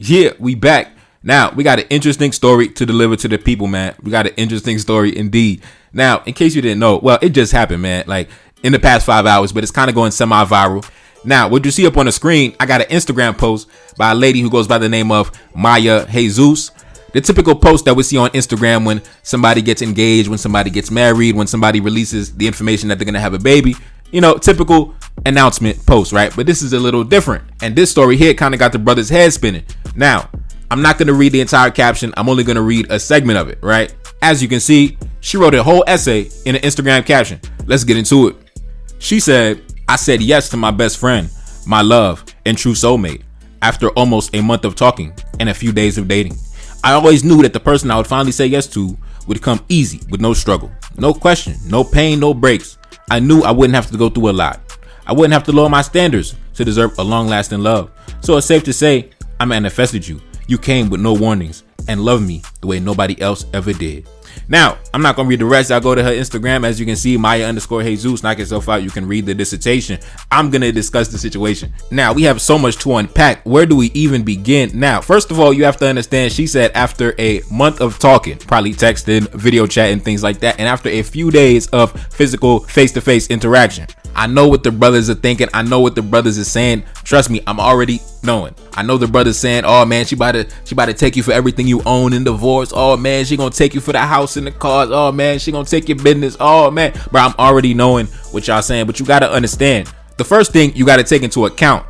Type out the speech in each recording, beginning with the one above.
Yeah, we back. Now, we got an interesting story to deliver to the people, man. We got an interesting story indeed. Now, in case you didn't know, well, it just happened, man. Like in the past 5 hours, but it's kind of going semi-viral. Now, what you see up on the screen, I got an Instagram post by a lady who goes by the name of Maya Jesus. The typical post that we see on Instagram when somebody gets engaged, when somebody gets married, when somebody releases the information that they're going to have a baby. You know, typical announcement post, right? But this is a little different. And this story here kind of got the brother's head spinning. Now, I'm not going to read the entire caption. I'm only going to read a segment of it, right? As you can see, she wrote a whole essay in an Instagram caption. Let's get into it. She said, I said yes to my best friend, my love, and true soulmate after almost a month of talking and a few days of dating. I always knew that the person I would finally say yes to would come easy with no struggle, no question, no pain, no breaks. I knew I wouldn't have to go through a lot. I wouldn't have to lower my standards to deserve a long-lasting love. So it's safe to say I manifested you. You came with no warnings and loved me the way nobody else ever did. Now, I'm not going to read the rest. I'll go to her Instagram. As you can see, Maya_Jesus. Knock yourself out. You can read the dissertation. I'm going to discuss the situation. Now, we have so much to unpack. Where do we even begin? Now, first of all, you have to understand, she said after a month of talking, probably texting, video chatting, things like that, and after a few days of physical face-to-face interaction. I know what the brothers are thinking. I know what the brothers are saying. Trust me, I'm already knowing. I know the brothers saying, oh man, she about to take you for everything you own in divorce. Oh man, she gonna take you for the house and the cars. Oh man, she gonna take your business. Oh man, bro, I'm already knowing what y'all saying. But you gotta understand, the first thing you gotta take into account,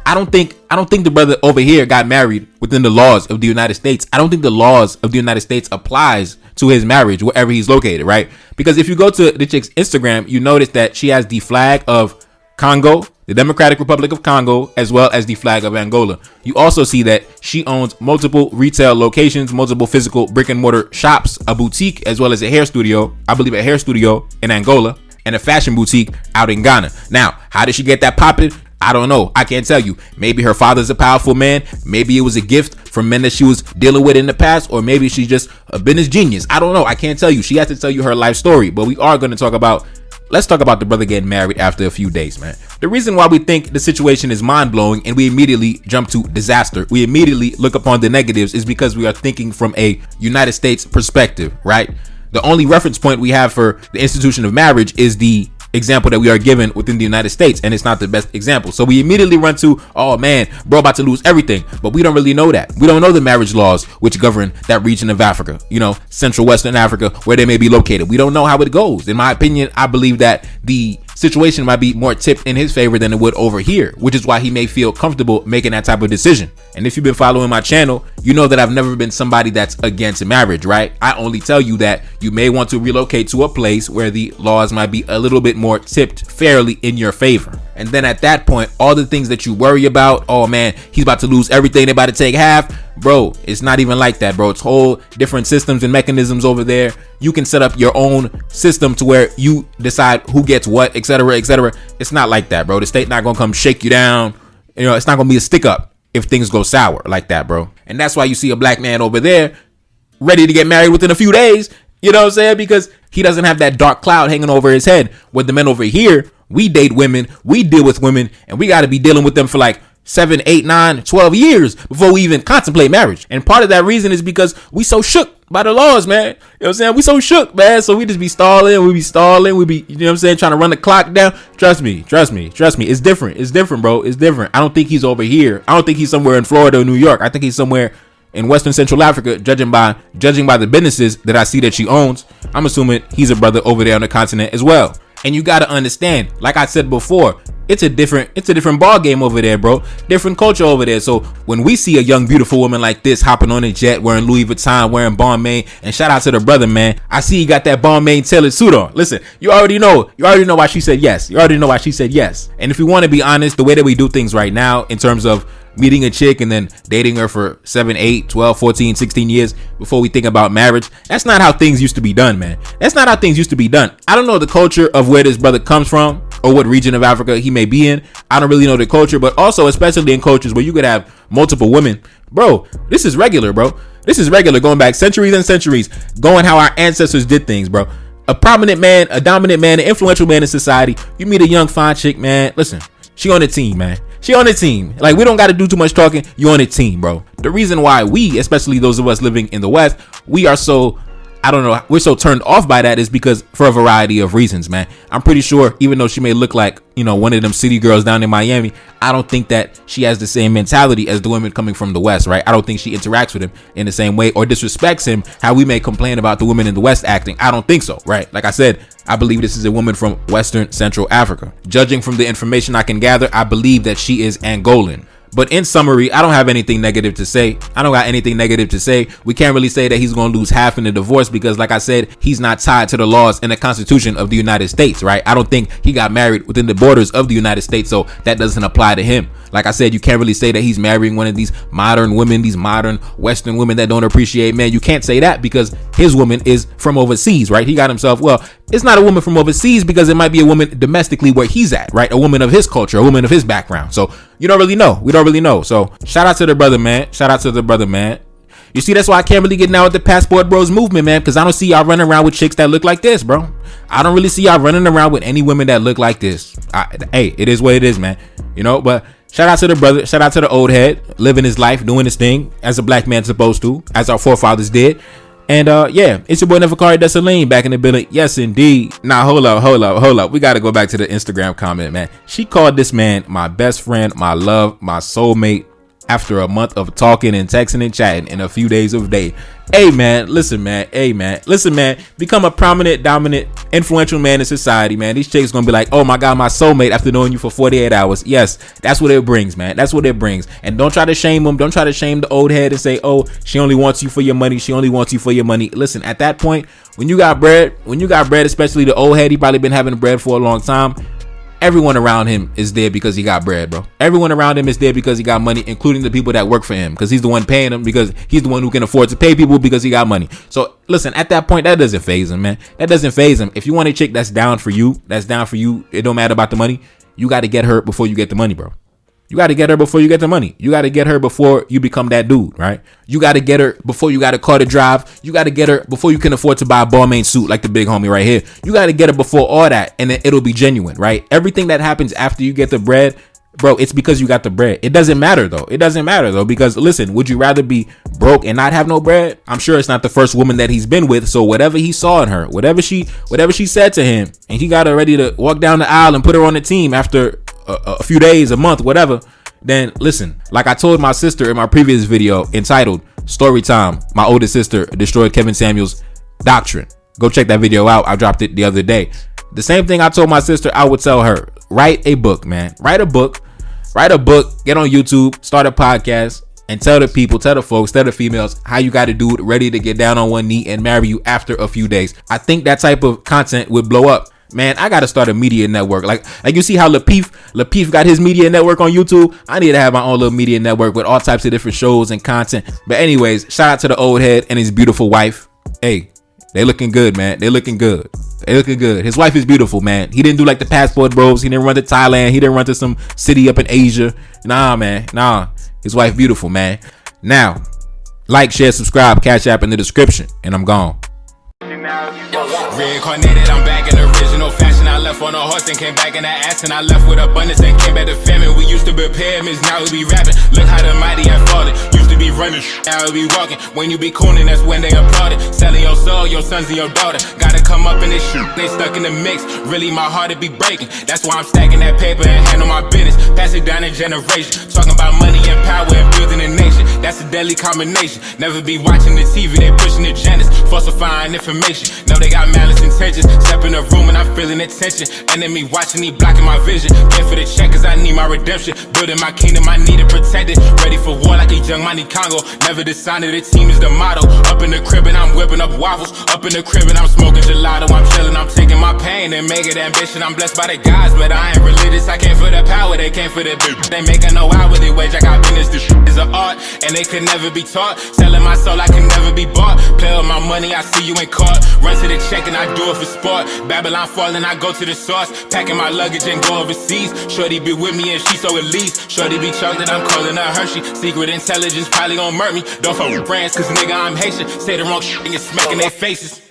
I don't think the brother over here got married within the laws of the United States. I don't think the laws of the United States applies to his marriage wherever he's located, right? Because if you go to the chick's Instagram, you notice that she has the flag of Congo, the Democratic Republic of Congo, as well as the flag of Angola. You also see that she owns multiple retail locations, multiple physical brick and mortar shops, a boutique, as well as a hair studio, I believe a hair studio in Angola, and a fashion boutique out in Ghana. Now, how did she get that popping? I don't know. I can't tell you. Maybe her father's a powerful man. Maybe it was a gift from men that she was dealing with in the past, or maybe she's just a business genius. I don't know. I can't tell you. She has to tell you her life story. But we are going to talk about, let's talk about the brother getting married after a few days, man. The reason why we think the situation is mind-blowing and we immediately jump to disaster, we immediately look upon the negatives, is because we are thinking from a United States perspective, right? The only reference point we have for the institution of marriage is the example that we are given within the United States, and it's not the best example. So we immediately run to, oh man, bro about to lose everything. But we don't really know that. We don't know the marriage laws which govern that region of Africa, you know, Central Western Africa, where they may be located. We don't know how it goes. In my opinion, I believe that the situation might be more tipped in his favor than it would over here, which is why he may feel comfortable making that type of decision. And if you've been following my channel, you know that I've never been somebody that's against marriage, right? I only tell you that you may want to relocate to a place where the laws might be a little bit more tipped fairly in your favor. And then at that point, all the things that you worry about, oh man, he's about to lose everything, they're about to take half. Bro, it's not even like that, bro. It's whole different systems and mechanisms over there. You can set up your own system to where you decide who gets what, etc., etc. It's not like that, bro. The state not gonna come shake you down. You know, it's not gonna be a stick up if things go sour like that, bro. And that's why you see a black man over there ready to get married within a few days. You know what I'm saying? Because he doesn't have that dark cloud hanging over his head. With the men over here, we date women, we deal with women, and we got to be dealing with them for like 7, 8, 9, 12 years before we even contemplate marriage. And part of that reason is because we so shook by the laws, man. You know what I'm saying? We so shook, man. So we just be stalling, we be, you know what I'm saying, trying to run the clock down. Trust me. It's different, bro. It's different. I don't think he's over here. I don't think he's somewhere in Florida or New York. I think he's somewhere in Western Central Africa, judging by the businesses that I see that she owns. I'm assuming he's a brother over there on the continent as well. And you got to understand, like I said before, it's a different ball game over there, bro. Different culture over there. So when we see a young, beautiful woman like this hopping on a jet, wearing Louis Vuitton, wearing Balmain, and shout out to the brother, man. I see he got that Balmain tailored suit on. Listen, you already know why she said yes. And if we want to be honest, the way that we do things right now in terms of meeting a chick and then dating her for 7, 8, 12, 14, 16 years before we think about marriage, that's not how things used to be done, man. That's not how things used to be done. I don't know the culture of where this brother comes from or what region of Africa he may be in. I don't really know the culture, but also especially in cultures where you could have multiple women, bro, this is regular, going back centuries and centuries, going how our ancestors did things, bro. A prominent man, a dominant man, an influential man in society, you meet a young fine chick, man, listen, she on the team, man. She on the team. Like, we don't got to do too much talking. You on the team, bro. The reason why we, especially those of us living in the West, we are so, I don't know, we're so turned off by that is because for a variety of reasons, man. I'm pretty sure even though she may look like, you know, one of them city girls down in Miami, I don't think that she has the same mentality as the women coming from the West, right? I don't think she interacts with him in the same way or disrespects him how we may complain about the women in the West acting. I don't think so, right? Like I said, I believe this is a woman from Western Central Africa. Judging from the information I can gather, I believe that she is Angolan. But in summary, I don't have anything negative to say. I don't got anything negative to say. We can't really say that he's going to lose half in the divorce because, like I said, he's not tied to the laws and the Constitution of the United States, right? I don't think he got married within the borders of the United States, so that doesn't apply to him. Like I said, you can't really say that he's marrying one of these modern women, these modern Western women that don't appreciate men. You can't say that because his woman is from overseas, right? He got himself, well, it's not a woman from overseas because it might be a woman domestically where he's at, right? A woman of his culture, a woman of his background. So you don't really know. We don't really know. So shout out to the brother, man. Shout out to the brother, man. You see, that's why I can't really get down with the Passport Bros movement, man, because I don't see y'all running around with chicks that look like this, bro. I don't really see y'all running around with any women that look like this. Hey, it is what it is, man. You know, but shout out to the brother. Shout out to the old head, living his life, doing his thing as a black man supposed to, as our forefathers did. And yeah, it's your boy Neferkari Desalegn back in the building. Yes, indeed. Now, hold up. We got to go back to the Instagram comment, man. She called this man my best friend, my love, my soulmate after a month of talking and texting and chatting and a few days of dating. Hey, man, listen, man. Become a prominent, dominant, influential man in society, man. These chicks gonna be like, oh my God, my soulmate after knowing you for 48 hours. Yes, that's what it brings, man. That's what it brings. And don't try to shame them. Don't try to shame the old head and say, oh, she only wants you for your money. She only wants you for your money. Listen, at that point, when you got bread, especially the old head, he probably been having bread for a long time. Everyone around him is there because he got bread, bro. Everyone around him is there because he got money, including the people that work for him, because he's the one paying them, because he's the one who can afford to pay people because he got money. So listen, at that point, that doesn't faze him, man. That doesn't faze him. If you want a chick that's down for you, it don't matter about the money. You got to get her before you get the money, bro. You got to get her before you get the money. You got to get her before you become that dude, right? You got to get her before you got a car to drive. You got to get her before you can afford to buy a Balmain suit like the big homie right here. You got to get her before all that, and then it'll be genuine, right? Everything that happens after you get the bread, bro, it's because you got the bread. It doesn't matter, though. Because, listen, would you rather be broke and not have no bread? I'm sure it's not the first woman that he's been with, so whatever he saw in her, whatever she said to him, and he got her ready to walk down the aisle and put her on the team after a few days, a month, whatever, then listen, like I told my sister in my previous video entitled Story Time, my oldest sister destroyed Kevin Samuel's doctrine. Go check that video out. I dropped it the other day. The same thing I told my sister, I would tell her. Write a book, man. Write a book, get on YouTube, start a podcast, and tell the people, tell the folks, tell the females how you got to do it, ready to get down on one knee and marry you after a few days. I think that type of content would blow up. Man, I gotta start a media network. Like you see how Lapeef got his media network on YouTube. I need to have my own little media network with all types of different shows and content. But anyways, shout out to the old head and his beautiful wife. Hey, they looking good, man. They looking good. His wife is beautiful, man. He didn't do like the Passport Bros. He didn't run to Thailand. He didn't run to some city up in Asia. Nah, man. Nah, his wife beautiful, man. Now, like, share, subscribe, Cash App in the description, and I'm gone. Reincarnated, I'm back in original fashion. I left on a horse and came back in that ass, and I left with abundance and came back to famine. We used to be pyramids, now we be rapping. Look how the mighty have fallen. Used to be running, now we be walking. When you be cooning, that's when they applauded. Selling your soul, your sons and your daughter. Gotta come up in this shit, they stuck in the mix. Really, my heart it be breaking. That's why I'm stacking that paper and handle my business. Pass it down in generation. Talking about money and power and building a nation. That's a deadly combination. Never be watching the TV, they pushing agendas, falsifying information. No, they got malice intentions. Step in the room and I'm feeling the tension. Enemy watching, he blocking my vision. Pay for the check cause I need my redemption. Building my kingdom, I need it protected. Ready for war like a young Money Congo. Never decided the team is the motto. Up in the crib and I'm whipping up waffles. Up in the crib and I'm smoking gelato. I'm chilling, I'm taking my pain and make it ambition. I'm blessed by the gods, but I ain't religious. I came for the power, they came for the bitch. They making no hourly wage, I got business. This shit is an art and they could never be taught. Selling my soul, I can never be bought. Play with my money, I see you ain't caught. Run to the check and I do it for sport. Babylon falling, I go to the source. Packing my luggage and go overseas. Shorty be with me and she so elite. Shorty be chocolate, I'm calling her Hershey. Secret intelligence probably gon' murk me. Don't fuck with brands cause nigga I'm Haitian. Say the wrong shit and you're smacking their faces.